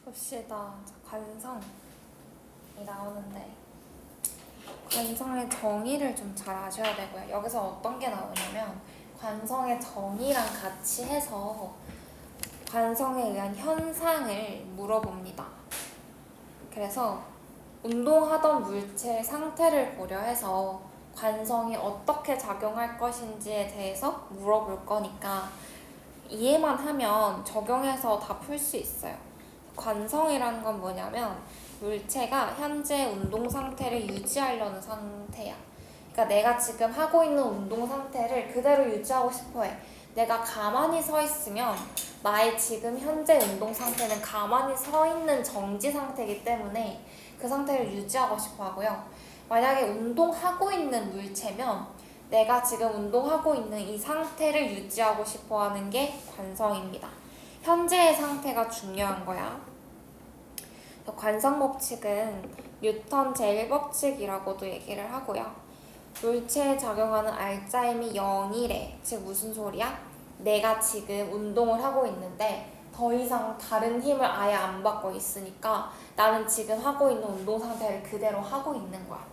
봅시다. 관성이 나오는데 관성의 정의를 좀 잘 아셔야 되고요. 여기서 어떤 게 나오냐면 관성의 정의랑 같이 해서 관성에 의한 현상을 물어봅니다. 그래서 운동하던 물체의 상태를 고려해서 관성이 어떻게 작용할 것인지에 대해서 물어볼 거니까 이해만 하면 적용해서 다 풀 수 있어요. 관성이라는 건 뭐냐면 물체가 현재 운동 상태를 유지하려는 상태야. 그러니까 내가 지금 하고 있는 운동 상태를 그대로 유지하고 싶어 해. 내가 가만히 서 있으면 나의 지금 현재 운동 상태는 가만히 서 있는 정지 상태이기 때문에 그 상태를 유지하고 싶어 하고요. 만약에 운동하고 있는 물체면 내가 지금 운동하고 있는 이 상태를 유지하고 싶어 하는 게 관성입니다. 현재의 상태가 중요한 거야. 관성 법칙은 뉴턴 제1법칙이라고도 얘기를 하고요. 물체에 작용하는 알짜임이 0이래. 즉 무슨 소리야? 내가 지금 운동을 하고 있는데 더 이상 다른 힘을 아예 안 받고 있으니까 나는 지금 하고 있는 운동 상태를 그대로 하고 있는 거야.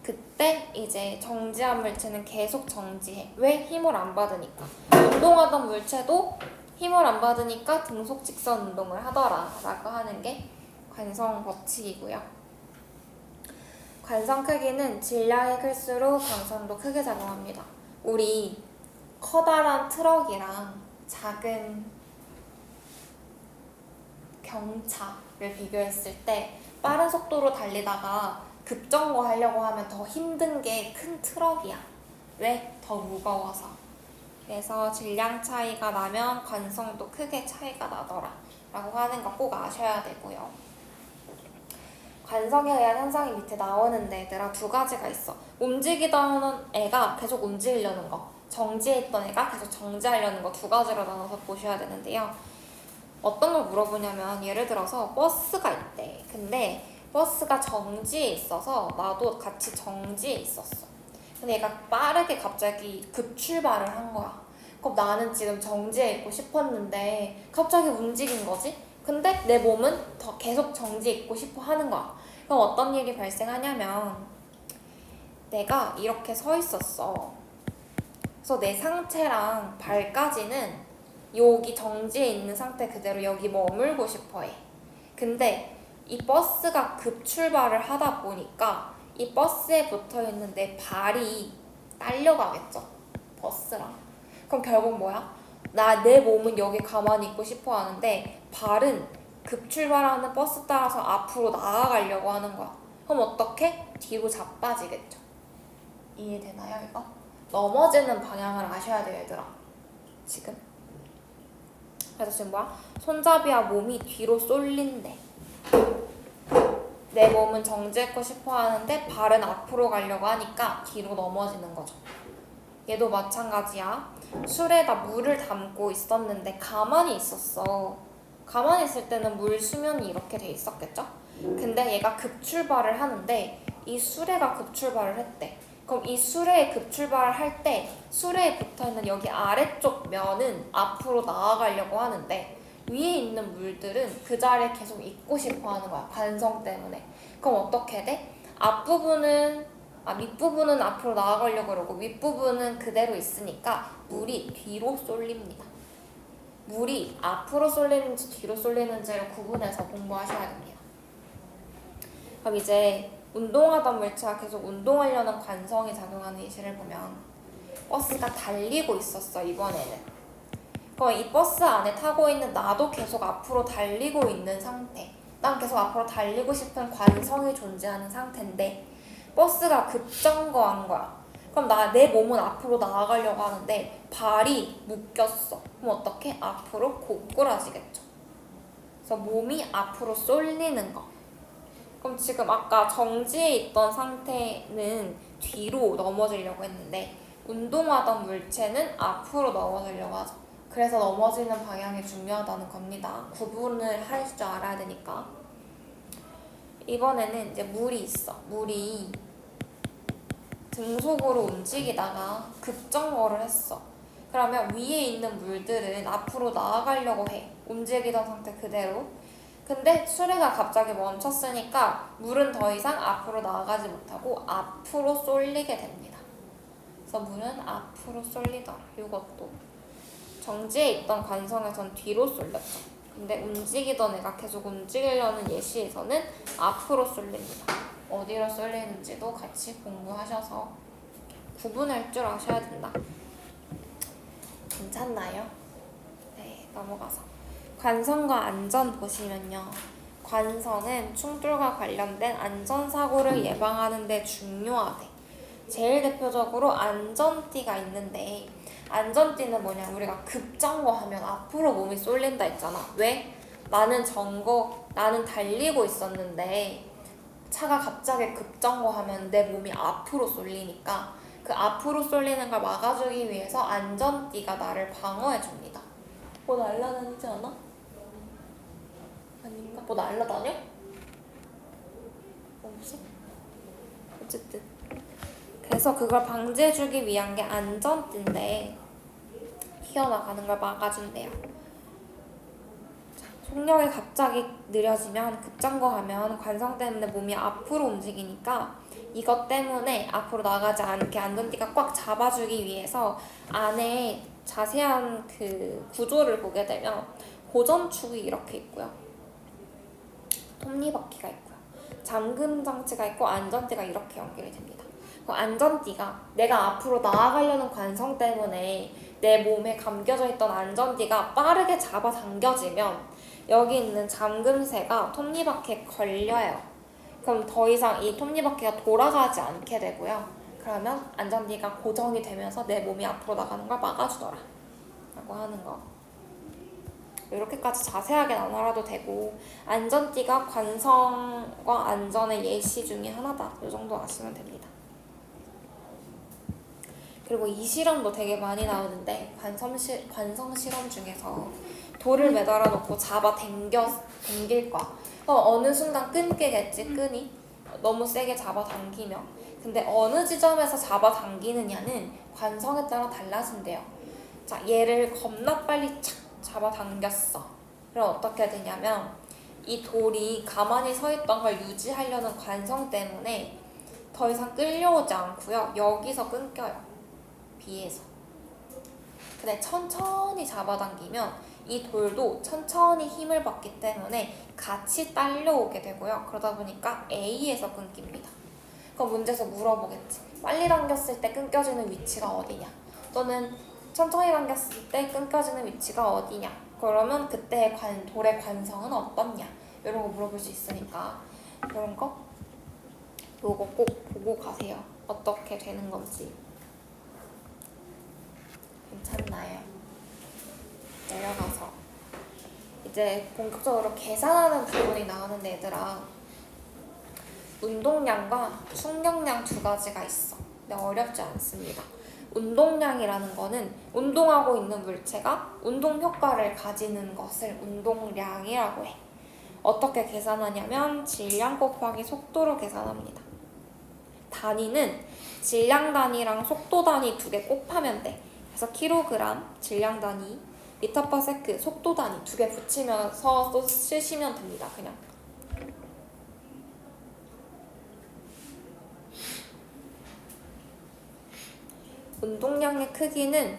그때 이제 정지한 물체는 계속 정지해. 왜? 힘을 안 받으니까. 운동하던 물체도 힘을 안 받으니까 등속 직선 운동을 하더라 라고 하는 게 관성 법칙이고요. 관성 크기는 질량이 클수록 관성도 크게 작용합니다. 우리 커다란 트럭이랑 작은 경차를 비교했을 때 빠른 속도로 달리다가 급정거 하려고 하면 더 힘든 게 큰 트럭이야. 왜? 더 무거워서. 그래서 질량 차이가 나면 관성도 크게 차이가 나더라 라고 하는 거 꼭 아셔야 되고요. 관성에 의한 현상이 밑에 나오는데 얘들아 두 가지가 있어. 움직이던 애가 계속 움직이려는 거, 정지해 있던 애가 계속 정지하려는 거 두 가지로 나눠서 보셔야 되는데요. 어떤 걸 물어보냐면 예를 들어서 버스가 있대. 근데 버스가 정지해 있어서 나도 같이 정지해 있었어. 근데 얘가 빠르게 갑자기 급출발을 한 거야. 그럼 나는 지금 정지해 있고 싶었는데 갑자기 움직인 거지? 근데 내 몸은 더 계속 정지해 있고 싶어 하는 거야. 그럼 어떤 일이 발생하냐면 내가 이렇게 서 있었어. 그래서 내 상체랑 발까지는 여기 정지해 있는 상태 그대로 여기 머물고 싶어 해. 근데 이 버스가 급출발을 하다 보니까 이 버스에 붙어있는 내 발이 딸려가겠죠. 버스랑. 그럼 결국 뭐야? 내 몸은 여기 가만히 있고 싶어 하는데 발은 급출발하는 버스 따라서 앞으로 나아가려고 하는 거야. 그럼 어떻게? 뒤로 자빠지겠죠. 이해되나요 이거? 넘어지는 방향을 아셔야 돼요 얘들아. 지금. 그래서 지금 뭐야? 손잡이와 몸이 뒤로 쏠린대. 내 몸은 정지했고 싶어 하는데 발은 앞으로 가려고 하니까 뒤로 넘어지는 거죠. 얘도 마찬가지야. 술에다 물을 담고 있었는데 가만히 있었어. 가만히 있을 때는 물 수면이 이렇게 돼 있었겠죠? 근데 얘가 급출발을 하는데 이 수레가 급출발을 했대. 그럼 이 수레에 급출발을 할 때 수레에 붙어있는 여기 아래쪽 면은 앞으로 나아가려고 하는데 위에 있는 물들은 그 자리에 계속 있고 싶어 하는 거야. 관성 때문에. 그럼 어떻게 돼? 밑부분은 앞으로 나아가려고 그러고 윗부분은 그대로 있으니까 물이 뒤로 쏠립니다. 물이 앞으로 쏠리는지 뒤로 쏠리는지를 구분해서 공부하셔야 됩니다. 그럼 이제 운동하던 물체가 계속 운동하려는 관성이 작용하는 예시를 보면 버스가 달리고 있었어 이번에는. 그럼 이 버스 안에 타고 있는 나도 계속 앞으로 달리고 있는 상태. 난 계속 앞으로 달리고 싶은 관성이 존재하는 상태인데 버스가 급정거한 거야. 그럼 내 몸은 앞으로 나아가려고 하는데 발이 묶였어. 그럼 어떻게? 앞으로 고꾸라지겠죠. 그래서 몸이 앞으로 쏠리는 거. 그럼 지금 아까 정지해 있던 상태는 뒤로 넘어지려고 했는데 운동하던 물체는 앞으로 넘어지려고 하죠. 그래서 넘어지는 방향이 중요하다는 겁니다. 구분을 할 줄 알아야 되니까. 이번에는 이제 물이 있어. 물이 등속으로 움직이다가 급정거를 했어. 그러면 위에 있는 물들은 앞으로 나아가려고 해. 움직이던 상태 그대로. 근데 수레가 갑자기 멈췄으니까 물은 더 이상 앞으로 나아가지 못하고 앞으로 쏠리게 됩니다. 그래서 물은 앞으로 쏠리더라. 이것도 정지해 있던 관성에선 뒤로 쏠렸죠. 근데 움직이던 애가 계속 움직이려는 예시에서는 앞으로 쏠립니다. 어디로 쏠리는지도 같이 공부하셔서 구분할 줄 아셔야 된다. 괜찮나요? 네, 넘어가서 관성과 안전 보시면요. 관성은 충돌과 관련된 안전사고를 예방하는 데 중요하대. 제일 대표적으로 안전띠가 있는데, 안전띠는 뭐냐, 우리가 급정거하면 앞으로 몸이 쏠린다 했잖아. 왜? 나는 달리고 있었는데 차가 갑자기 급정거하면 내 몸이 앞으로 쏠리니까 그 앞으로 쏠리는 걸 막아주기 위해서 안전띠가 나를 방어해줍니다. 뭐 날아다니지 않아? 아닌가? 뭐 날아다녀? 없어? 어쨌든 그래서 그걸 방지해주기 위한 게 안전띠인데 튀어나가는 걸 막아준대요. 속력이 갑자기 느려지면 급정거하면 관성 때문에 몸이 앞으로 움직이니까 이것 때문에 앞으로 나가지 않게 안전띠가 꽉 잡아주기 위해서 안에 자세한 그 구조를 보게 되면 고전축이 이렇게 있고요. 톱니바퀴가 있고요. 잠금 장치가 있고 안전띠가 이렇게 연결이 됩니다. 그 안전띠가 내가 앞으로 나아가려는 관성 때문에 내 몸에 감겨져 있던 안전띠가 빠르게 잡아당겨지면 여기 있는 잠금쇠가 톱니바퀴에 걸려요. 그럼 더 이상 이 톱니바퀴가 돌아가지 않게 되고요. 그러면 안전띠가 고정이 되면서 내 몸이 앞으로 나가는 걸 막아주더라 라고 하는 거. 이렇게까지 자세하게 안 알아도 되고 안전띠가 관성과 안전의 예시 중에 하나다. 이 정도 아시면 됩니다. 그리고 이 실험도 되게 많이 나오는데 관성 실험 중에서 돌을 매달아 놓고 잡아 당길 거야. 어느 순간 끊기겠지, 끈이. 너무 세게 잡아 당기면. 근데 어느 지점에서 잡아 당기느냐는 관성에 따라 달라진대요. 자, 얘를 겁나 빨리 착 잡아 당겼어. 그럼 어떻게 되냐면 이 돌이 가만히 서 있던 걸 유지하려는 관성 때문에 더 이상 끌려오지 않고요. 여기서 끊겨요. 비에서. 근데 천천히 잡아당기면 이 돌도 천천히 힘을 받기 때문에 같이 딸려오게 되고요. 그러다 보니까 A에서 끊깁니다. 그럼 문제에서 물어보겠지. 빨리 당겼을 때 끊겨지는 위치가 어디냐? 또는 천천히 당겼을 때 끊겨지는 위치가 어디냐? 그러면 그때의 돌의 관성은 어떻냐? 이런 거 물어볼 수 있으니까 이런 거 요거 꼭 보고 가세요. 어떻게 되는 건지. 괜찮나요? 내려가서 이제 본격적으로 계산하는 부분이 나오는데 얘들아, 운동량과 충격량 두 가지가 있어. 근데 어렵지 않습니다. 운동량이라는 거는 운동하고 있는 물체가 운동 효과를 가지는 것을 운동량이라고 해. 어떻게 계산하냐면 질량 곱하기 속도로 계산합니다. 단위는 질량 단위랑 속도 단위 두 개 곱하면 돼. 그래서 킬로그램 질량 단위, 미터 퍼 세크 속도 단위 두 개 붙이면서 또 쓰시면 됩니다. 그냥. 운동량의 크기는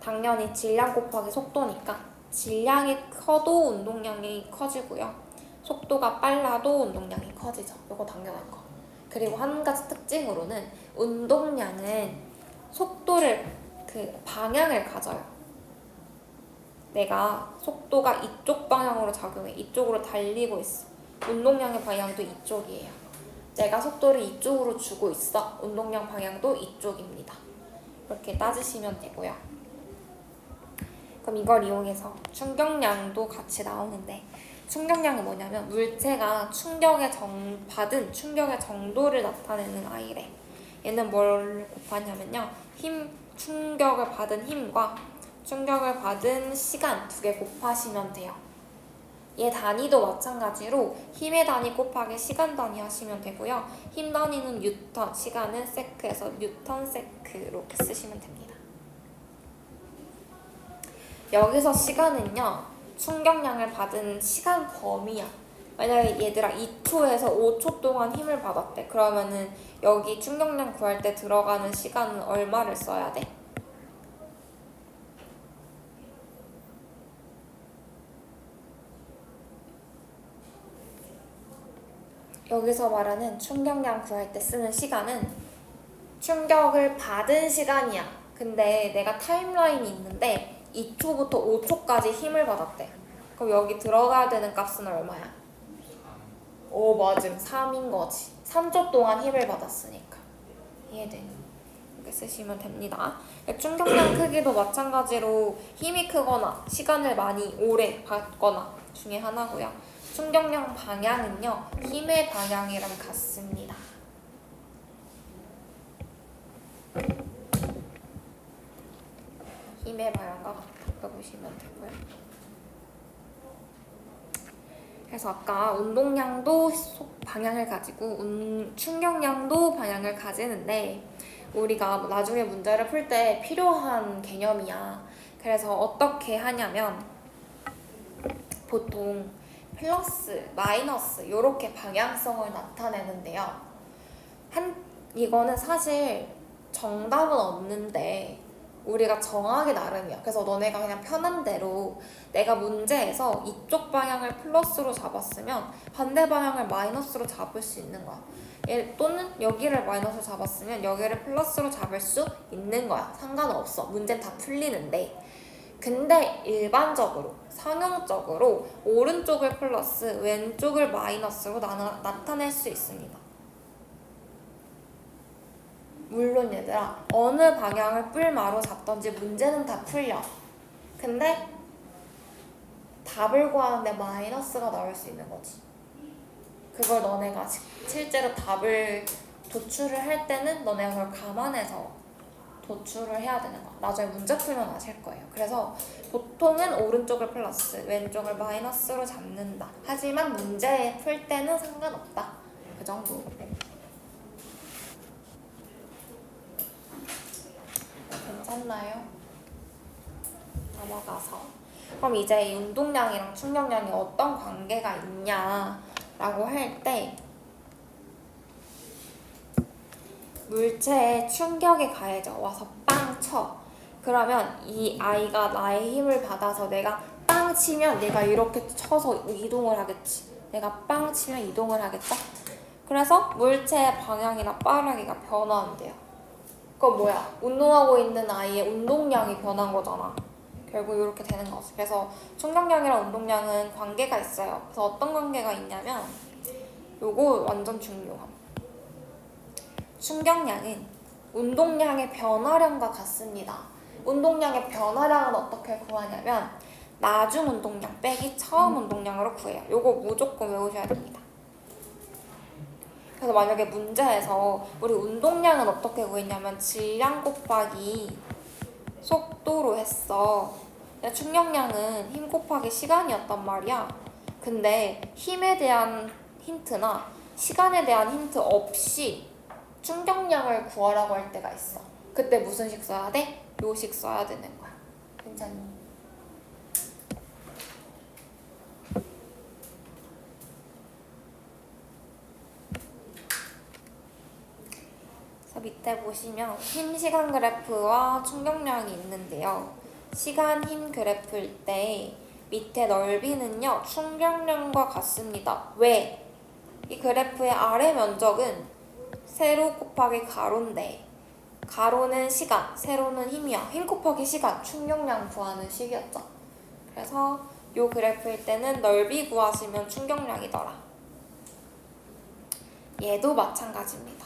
당연히 질량 곱하기 속도니까 질량이 커도 운동량이 커지고요. 속도가 빨라도 운동량이 커지죠. 이거 당연한 거. 그리고 한 가지 특징으로는 운동량은 속도를 방향을 가져요. 내가 속도가 이쪽 방향으로 작용해. 이쪽으로 달리고 있어. 운동량의 방향도 이쪽이에요. 내가 속도를 이쪽으로 주고 있어. 운동량 방향도 이쪽입니다. 이렇게 따지시면 되고요. 그럼 이걸 이용해서 충격량도 같이 나오는데, 충격량은 뭐냐면 물체가 받은 충격의 정도를 나타내는 아이래. 얘는 뭘 곱하냐면요. 충격을 받은 힘과 충격을 받은 시간 두 개 곱하시면 돼요. 얘 단위도 마찬가지로 힘의 단위 곱하기 시간 단위 하시면 되고요. 힘 단위는 뉴턴, 시간은 세크에서 뉴턴 세크 이렇게 쓰시면 됩니다. 여기서 시간은요, 충격량을 받은 시간 범위야. 만약에 얘들아 2초에서 5초 동안 힘을 받았대. 그러면은 여기 충격량 구할 때 들어가는 시간은 얼마를 써야 돼? 여기서 말하는 충격량 구할 때 쓰는 시간은 충격을 받은 시간이야. 근데 내가 타임라인이 있는데 2초부터 5초까지 힘을 받았대. 그럼 여기 들어가야 되는 값은 얼마야? 오, 맞음. 3인 거지. 3초 동안 힘을 받았으니까. 이해되니? 이렇게 쓰시면 됩니다. 충격량 크기도 마찬가지로 힘이 크거나 시간을 많이 오래 받거나 중에 하나고요. 충격량 방향은요, 힘의 방향이랑 같습니다. 힘의 방향과 같다고 보시면 되고요. 그래서 아까 운동량도 방향을 가지고 충격량도 방향을 가지는데 우리가 나중에 문제를 풀 때 필요한 개념이야. 그래서 어떻게 하냐면 보통 플러스, 마이너스 이렇게 방향성을 나타내는데요. 이거는 사실 정답은 없는데 우리가 정하기 나름이야. 그래서 너네가 그냥 편한 대로 내가 문제에서 이쪽 방향을 플러스로 잡았으면 반대 방향을 마이너스로 잡을 수 있는 거야. 또는 여기를 마이너스로 잡았으면 여기를 플러스로 잡을 수 있는 거야. 상관없어. 문제는 다 풀리는데. 근데 일반적으로, 상용적으로 오른쪽을 플러스, 왼쪽을 마이너스로 나타낼 수 있습니다. 물론 얘들아, 어느 방향을 뿔마로 잡던지 문제는 다 풀려. 근데 답을 구하는데 마이너스가 나올 수 있는 거지. 그걸 너네가 실제로 답을 도출을 할 때는 너네가 그걸 감안해서 도출을 해야 되는 거야. 나중에 문제 풀면 아실 거예요. 그래서 보통은 오른쪽을 플러스, 왼쪽을 마이너스로 잡는다. 하지만 문제 풀 때는 상관없다. 그 정도. 괜찮나요? 넘어가서. 그럼 이제 이 운동량이랑 충격량이 어떤 관계가 있냐라고 할 때 물체에 충격이 가해져 와서 빵 쳐. 그러면 이 아이가 나의 힘을 받아서 내가 빵 치면 얘가 이렇게 쳐서 이동을 하겠지. 내가 빵 치면 이동을 하겠다. 그래서 물체의 방향이나 빠르기가 변화한대요. 그건 뭐야? 운동하고 있는 아이의 운동량이 변한 거잖아. 결국 이렇게 되는 거지. 그래서 충격량이랑 운동량은 관계가 있어요. 그래서 어떤 관계가 있냐면 요거 완전 중요함. 충격량은 운동량의 변화량과 같습니다. 운동량의 변화량은 어떻게 구하냐면 나중 운동량 빼기 처음 운동량으로 구해요. 요거 무조건 외우셔야 됩니다. 그래서 만약에 문제에서 우리 운동량은 어떻게 구했냐면 질량 곱하기 속도로 했어. 근데 충격량은 힘 곱하기 시간이었단 말이야. 근데 힘에 대한 힌트나 시간에 대한 힌트 없이 충격량을 구하라고 할 때가 있어. 그때 무슨 식 써야 돼? 요식 써야 되는 거야. 괜찮니? 그래서 밑에 보시면 힘 시간 그래프와 충격량이 있는데요. 시간 힘 그래프일 때 밑에 넓이는요 충격량과 같습니다. 왜? 이 그래프의 아래 면적은 세로 곱하기 가로인데 가로는 시간, 세로는 힘이야. 힘 곱하기 시간, 충격량 구하는 식이었죠. 그래서 이 그래프일 때는 넓이 구하시면 충격량이더라. 얘도 마찬가지입니다.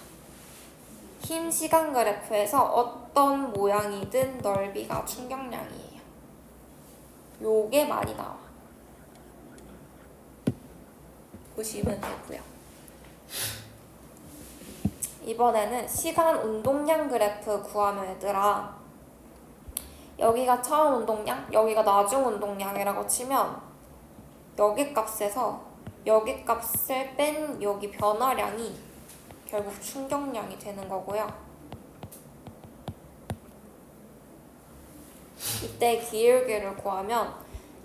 힘 시간 그래프에서 어떤 모양이든 넓이가 충격량이에요. 요게 많이 나와. 보시면 되고요. 이번에는 시간 운동량 그래프 구하면 얘들아 여기가 처음 운동량, 여기가 나중 운동량이라고 치면 여기 값에서 여기 값을 뺀 여기 변화량이 결국 충격량이 되는 거고요. 이때 기울기를 구하면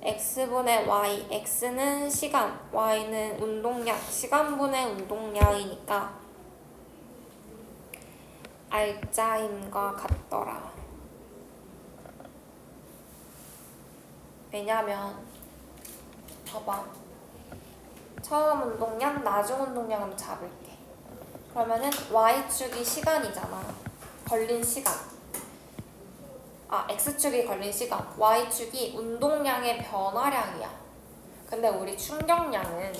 x분의 y, x는 시간, y는 운동량, 시간분의 운동량이니까 알짜임과 같더라. 왜냐면 봐봐, 처음 운동량, 나중 운동량 한번 잡을게. 그러면은 y축이 시간이잖아. 걸린 시간. x축이 걸린 시간. y축이 운동량의 변화량이야. 근데 우리 충격량은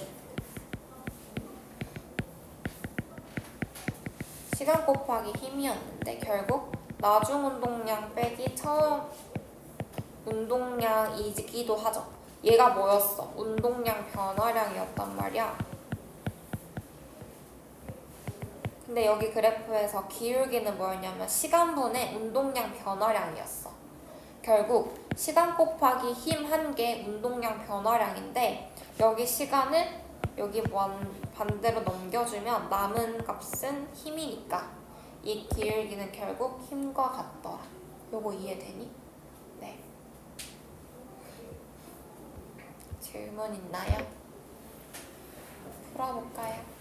시간 곱하기 힘이었는데 결국 나중 운동량 빼기 처음 운동량이기도 하죠. 얘가 뭐였어? 운동량 변화량이었단 말이야. 근데 여기 그래프에서 기울기는 뭐였냐면 시간분의 운동량 변화량이었어. 결국 시간 곱하기 힘 한 개 운동량 변화량인데 여기 시간을 여기 반대로 넘겨주면 남은 값은 힘이니까 이 기울기는 결국 힘과 같더라. 요거 이해되니? 네. 질문 있나요? 풀어볼까요?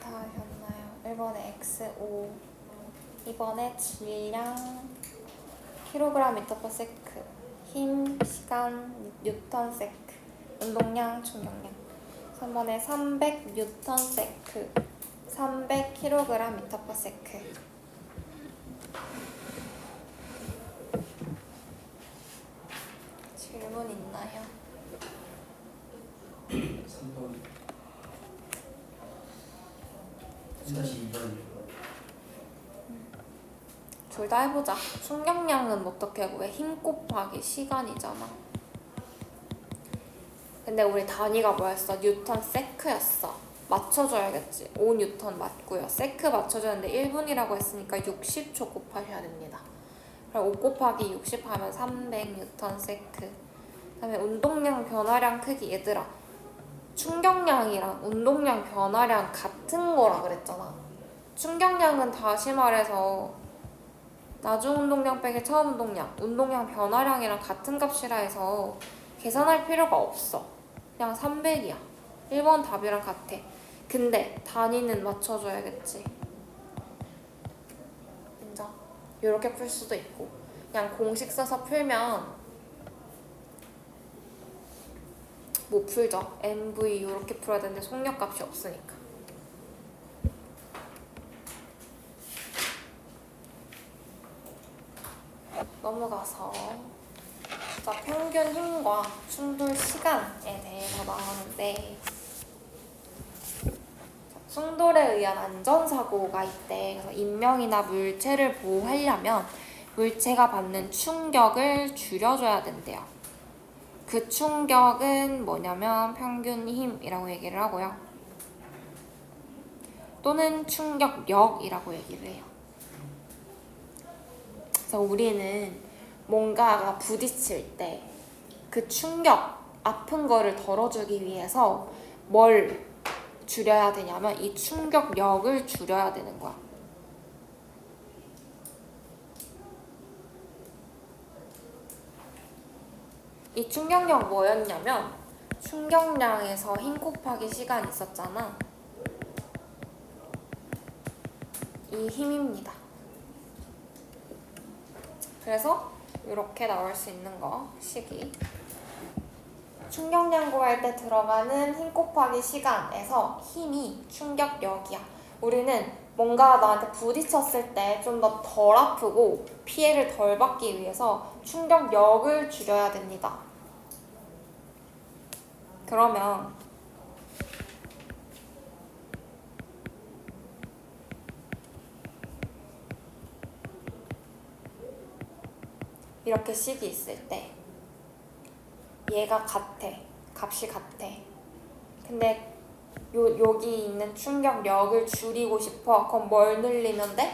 다 하셨나요? 1번에 x5, 2번에 질량 킬로그램 미터 퍼 세크, 힘, 시간, 뉴턴 세크, 운동량, 충격량. 3번에 300 뉴턴 세크, 300 킬로그램 미터 퍼 세크. 질문 있나요? 3번 3-2번 둘 다 해보자. 충격량은 어떻게 구해? 힘 곱하기 시간이잖아. 근데 우리 단위가 뭐였어? 뉴턴 세크였어. 맞춰줘야겠지. 5뉴턴 맞고요. 세크 맞춰줬는데 1분이라고 했으니까 60초 곱하셔야 됩니다. 그럼 5 곱하기 60 하면 300뉴턴 세크. 그 다음에 운동량 변화량 크기. 얘들아, 충격량이랑 운동량 변화량 같은 거라 그랬잖아. 충격량은 다시 말해서 나중 운동량 빼기 처음 운동량, 운동량 변화량이랑 같은 값이라 해서 계산할 필요가 없어. 그냥 300이야. 1번 답이랑 같아. 근데 단위는 맞춰줘야겠지. 인정? 이렇게 풀 수도 있고 그냥 공식 써서 풀면 못 풀죠. MV 이렇게 풀어야 되는데 속력값이 없으니까. 넘어가서 자, 평균 힘과 충돌 시간에 대해서 나오는데 충돌에 의한 안전사고가 있대. 그래서 인명이나 물체를 보호하려면 물체가 받는 충격을 줄여줘야 된대요. 그 충격은 뭐냐면 평균 힘이라고 얘기를 하고요. 또는 충격력이라고 얘기를 해요. 그래서 우리는 뭔가가 부딪힐 때 그 충격, 아픈 거를 덜어주기 위해서 뭘 줄여야 되냐면 이 충격력을 줄여야 되는 거야. 이 충격력 뭐였냐면 충격량에서 힘 곱하기 시간 있었잖아. 이 힘입니다. 그래서 이렇게 나올 수 있는 거, 식이. 충격량 구할 때 들어가는 힘 곱하기 시간에서 힘이 충격력이야. 우리는 뭔가 나한테 부딪혔을 때 좀 더 덜 아프고 피해를 덜 받기 위해서 충격력을 줄여야 됩니다. 그러면 이렇게 식이 있을 때 얘가 같아. 값이 같아. 근데 여기 있는 충격력을 줄이고 싶어. 그럼 뭘 늘리면 돼?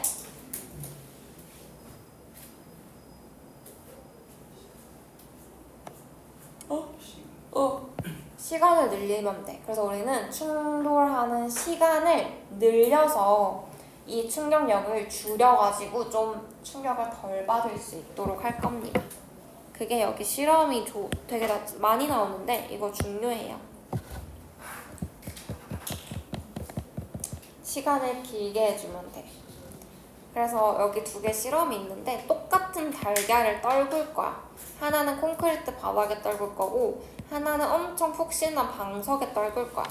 시간을 늘리면 돼. 그래서 우리는 충돌하는 시간을 늘려서 이 충격력을 줄여가지고 좀 충격을 덜 받을 수 있도록 할 겁니다. 그게 여기 실험이 되게 많이 나오는데 이거 중요해요. 시간을 길게 해주면 돼. 그래서 여기 두 개 실험이 있는데 똑같은 달걀을 떨굴 거야. 하나는 콘크리트 바닥에 떨굴 거고 하나는 엄청 푹신한 방석에 떨굴 거야.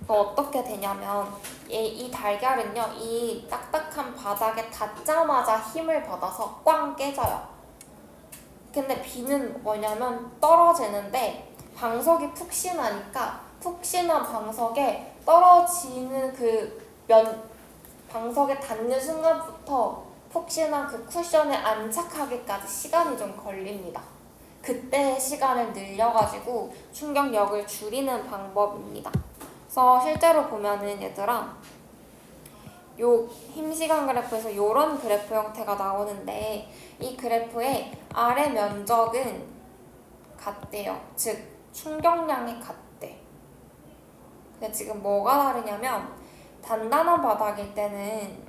어떻게 되냐면 이 달걀은요, 이 딱딱한 바닥에 닿자마자 힘을 받아서 꽝 깨져요. 근데 비는 뭐냐면 떨어지는데 방석이 푹신하니까 푹신한 방석에 떨어지는 방석에 닿는 순간부터 푹신한 그 쿠션에 안착하기까지 시간이 좀 걸립니다. 그때 시간을 늘려가지고 충격력을 줄이는 방법입니다. 그래서 실제로 보면은 얘들아, 요 힘시간 그래프에서 이런 그래프 형태가 나오는데 이 그래프의 아래 면적은 같대요. 즉 충격량이 같대. 근데 지금 뭐가 다르냐면 단단한 바닥일 때는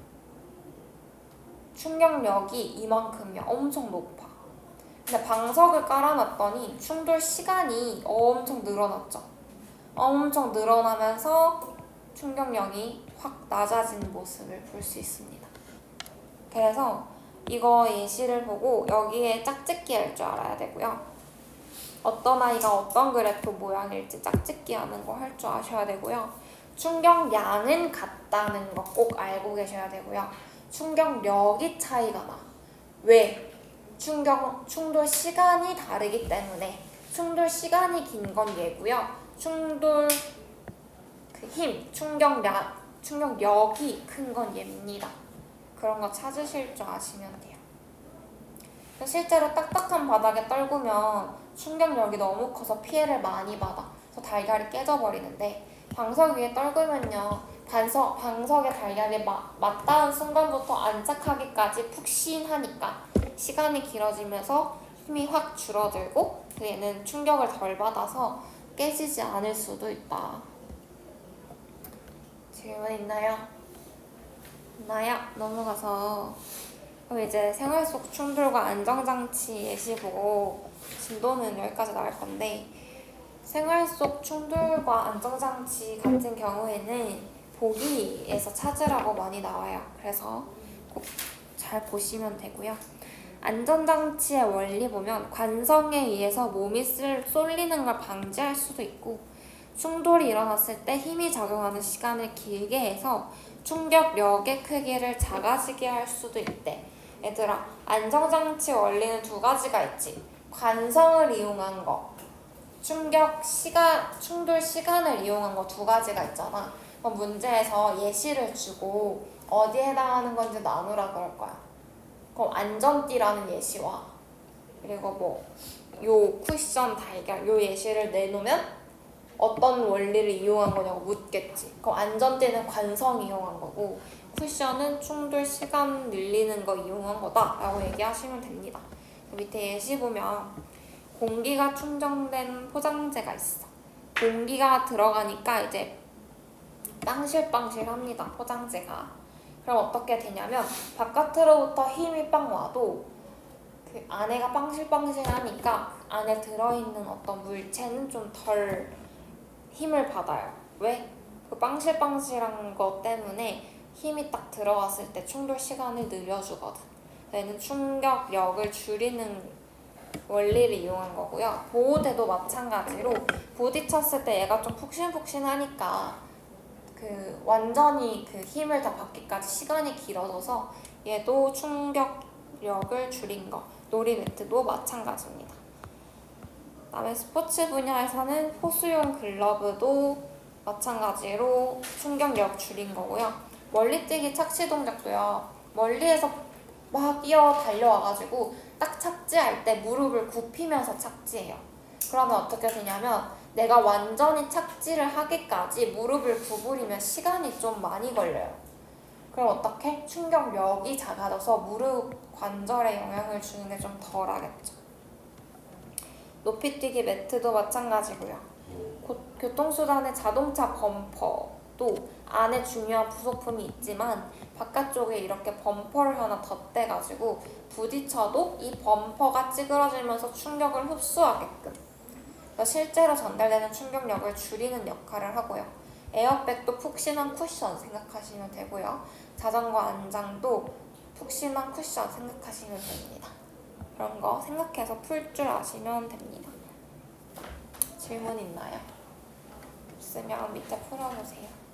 충격력이 이만큼이야. 엄청 높아. 근데 방석을 깔아놨더니 충돌 시간이 엄청 늘어났죠. 엄청 늘어나면서 충격력이 확 낮아진 모습을 볼 수 있습니다. 그래서 이거 예시를 보고 여기에 짝짓기 할 줄 알아야 되고요. 어떤 아이가 어떤 그래프 모양일지 짝짓기 하는 거 할 줄 아셔야 되고요. 충격량은 같다는 거 꼭 알고 계셔야 되고요. 충격력이 차이가 나. 왜? 충돌 시간이 다르기 때문에 충돌 시간이 긴 건 얘고요. 충돌 힘, 충격력이 큰 건 얘입니다. 그런 거 찾으실 줄 아시면 돼요. 실제로 딱딱한 바닥에 떨구면 충격력이 너무 커서 피해를 많이 받아. 그래서 달걀이 깨져버리는데 방석 위에 떨구면요, 방석에 달걀이 맞닿은 순간부터 안착하기까지 푹신하니까 시간이 길어지면서 힘이 확 줄어들고 얘는 충격을 덜 받아서 깨지지 않을 수도 있다. 질문 있나요? 넘어가서 그럼 이제 생활 속 충돌과 안정장치 예시 보고 진도는 여기까지 나올 건데, 생활 속 충돌과 안정장치 같은 경우에는 보기에서 찾으라고 많이 나와요. 그래서 꼭 잘 보시면 되고요. 안전장치의 원리 보면 관성에 의해서 몸이 쏠리는 걸 방지할 수도 있고 충돌이 일어났을 때 힘이 작용하는 시간을 길게 해서 충격력의 크기를 작아지게 할 수도 있대. 얘들아, 안전장치 원리는 두 가지가 있지. 관성을 이용한 거, 충돌 시간을 이용한 거 두 가지가 있잖아. 그럼 문제에서 예시를 주고 어디에 해당하는 건지 나누라 그럴 거야. 그럼 안전띠라는 예시와 그리고 뭐 요 쿠션 달걀 요 예시를 내놓으면 어떤 원리를 이용한 거냐고 묻겠지. 그럼 안전띠는 관성 이용한 거고 쿠션은 충돌 시간 늘리는 거 이용한 거다 라고 얘기하시면 됩니다. 밑에 예시 보면 공기가 충전된 포장재가 있어. 공기가 들어가니까 이제 빵실빵실합니다. 포장재가. 그럼 어떻게 되냐면 바깥으로부터 힘이 빵 와도 그 안에가 빵실빵실하니까 안에 들어있는 어떤 물체는 좀 덜 힘을 받아요. 왜? 그 빵실빵실한 것 때문에 힘이 딱 들어갔을 때 충돌 시간을 늘려주거든. 얘는 충격력을 줄이는 원리를 이용한 거고요. 보호대도 마찬가지로 부딪혔을 때 얘가 좀 푹신푹신하니까 그 완전히 그 힘을 다 받기까지 시간이 길어져서 얘도 충격력을 줄인 거. 놀이매트도 마찬가지입니다. 그다음에 스포츠 분야에서는 호수용 글러브도 마찬가지로 충격력 줄인 거고요. 멀리뛰기 착지 동작도요. 멀리에서 막 뛰어 달려와가지고 딱 착지할 때 무릎을 굽히면서 착지해요. 그러면 어떻게 되냐면 내가 완전히 착지를 하기까지 무릎을 구부리면 시간이 좀 많이 걸려요. 그럼 어떻게? 충격력이 작아져서 무릎 관절에 영향을 주는 게 좀 덜하겠죠. 높이뛰기 매트도 마찬가지고요. 교통수단의 자동차 범퍼도 안에 중요한 부속품이 있지만 바깥쪽에 이렇게 범퍼를 하나 덧대가지고 부딪혀도 이 범퍼가 찌그러지면서 충격을 흡수하게끔 실제로 전달되는 충격력을 줄이는 역할을 하고요. 에어백도 푹신한 쿠션 생각하시면 되고요. 자전거 안장도 푹신한 쿠션 생각하시면 됩니다. 그런 거 생각해서 풀 줄 아시면 됩니다. 질문 있나요? 없으면 밑에 풀어보세요.